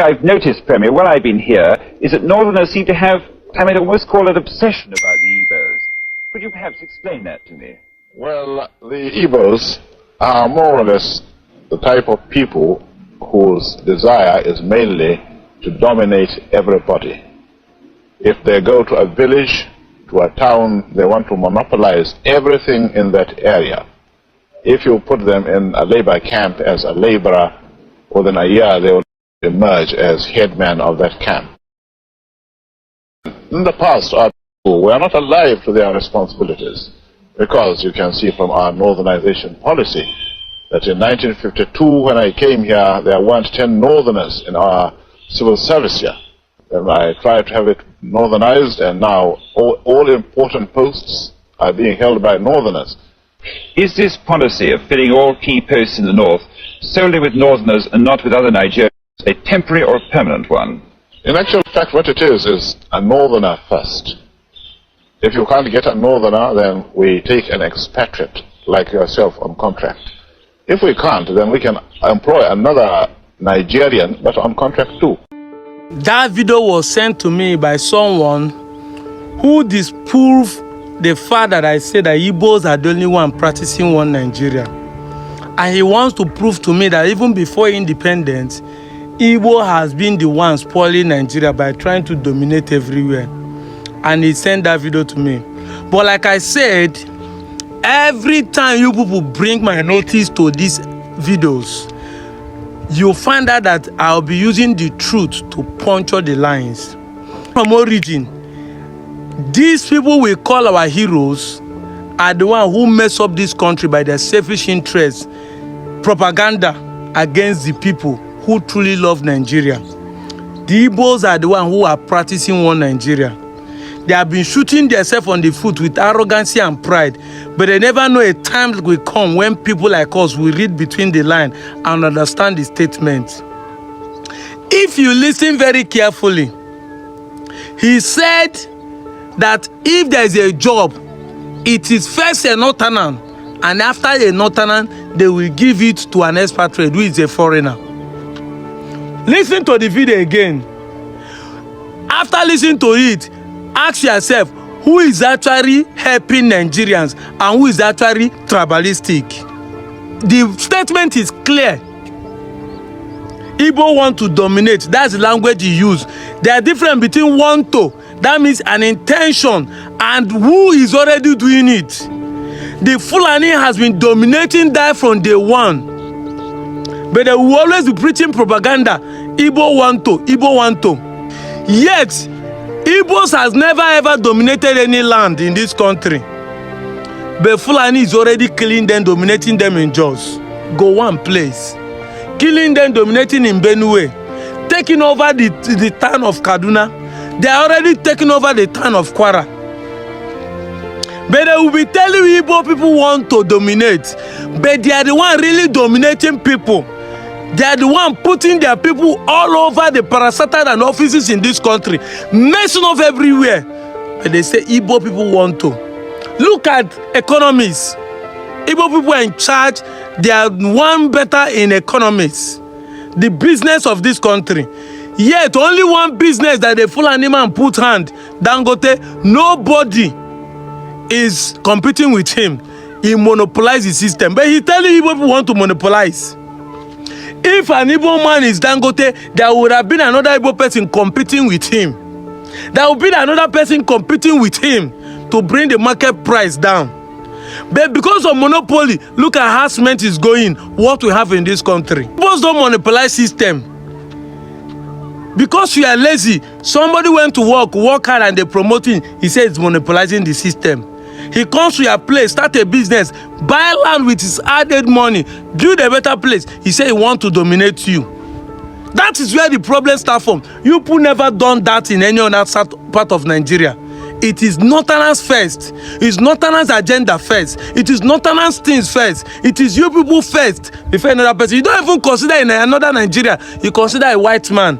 I've noticed, Premier, while I've been here, is that Northerners seem to have, I might almost call it, obsession about the Igbos. Could you perhaps explain that to me? Well, the Igbos are more or less the type of people whose desire is mainly to dominate everybody. If they go to a village, to a town, they want to monopolize everything in that area. If you put them in a labor camp as a laborer, within a year they will emerge as headman of that camp. In the past, our people were not alive to their responsibilities, because you can see from our Northernization policy that in 1952, when I came here, there weren't 10 Northerners in our civil service here. Then I tried to have it Northernized, and now all important posts are being held by Northerners. Is this policy of filling all key posts in the North solely with Northerners and not with other Nigerians a temporary or a permanent one? In actual fact, what it is a Northerner first. If you can't get a Northerner, then we take an expatriate like yourself on contract. If we can't, then we can employ another Nigerian, but on contract too. That video was sent to me by someone who disproved the fact that I said that Igbos are the only one practicing one Nigeria. And he wants to prove to me that even before independence, Igbo has been the one spoiling Nigeria by trying to dominate everywhere. And he sent that video to me. But like I said, every time you people bring my notice to these videos, you'll find out that I'll be using the truth to puncture the lines. From origin, these people we call our heroes are the ones who mess up this country by their selfish interests, propaganda against the people who truly love Nigeria. The Igbos are the ones who are practicing one Nigeria. They have been shooting themselves on the foot with arrogancy and pride, but they never know a time will come when people like us will read between the lines and understand the statement. If you listen very carefully, he said that if there is a job, it is first a northerner, and after a northerner, they will give it to an expatriate who is a foreigner. Listen to the video again. After listening to it, ask yourself, who is actually helping Nigerians and who is actually tribalistic? The statement is clear. Igbo want to dominate. That's the language he used. There are difference between want to, that means an intention, and who is already doing it. The Fulani has been dominating that from day one. But they will always be preaching propaganda. Igbo want to, Igbo want to. Yet, Igbos has never ever dominated any land in this country. But Fulani is already killing them, dominating them in Jos. Go one place. Killing them, dominating in Benue. Taking over the town of Kaduna. They are already taking over the town of Kwara. But they will be telling you Igbo people want to dominate. But they are the one really dominating people. They are the one putting their people all over the parastatal and offices in this country, messing up everywhere. But they say Igbo people want to. Look at economies. Igbo people are in charge. They are one better in economies. The business of this country. Yet only one business that the Fulani man put hand, Dangote, nobody is competing with him. He monopolizes the system. But he telling Igbo people want to monopolize. If an Igbo man is Dangote, there would have been another Igbo person competing with him. There would be another person competing with him to bring the market price down. But because of monopoly, look at how cement is going, what we have in this country. Igbos don't monopolize system. Because you are lazy, somebody went to work hard and they promote him, he says it's monopolizing the system. He comes to your place, start a business, buy land with his added money, build a better place. He said he wants to dominate you. That is where the problem starts from. You people never done that in any other part of Nigeria. It is Northerners first. It's Northerners agenda first. It is Northerners things first. It is you people first before another person. You don't even consider in another Nigeria. You consider a white man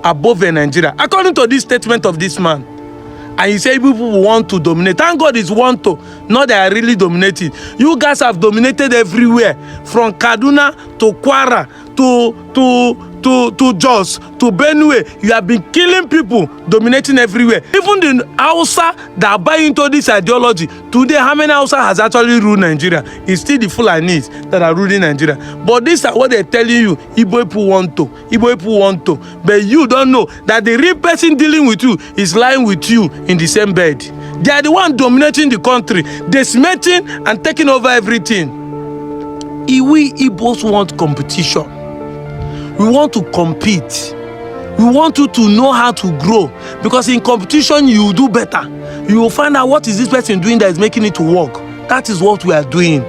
above a Nigeria. According to this statement of this man. And you say people want to dominate. Thank God it's want to. Not they are really dominating. You guys have dominated everywhere. From Kaduna to Kwara to to Jos, to Benue, you have been killing people, dominating everywhere. Even the Hausa that buy into this ideology, today how many Hausa has actually ruled Nigeria? It's still the Fulanis that are ruling Nigeria. But these are what they're telling you, Igbo people want to, Igbo people want to. But you don't know that the real person dealing with you is lying with you in the same bed. They are the one dominating the country, decimating and taking over everything. We Igbos want competition. We want to compete. We want you to know how to grow. Because in competition, you will do better. You will find out what is this person doing that is making it to work. That is what we are doing.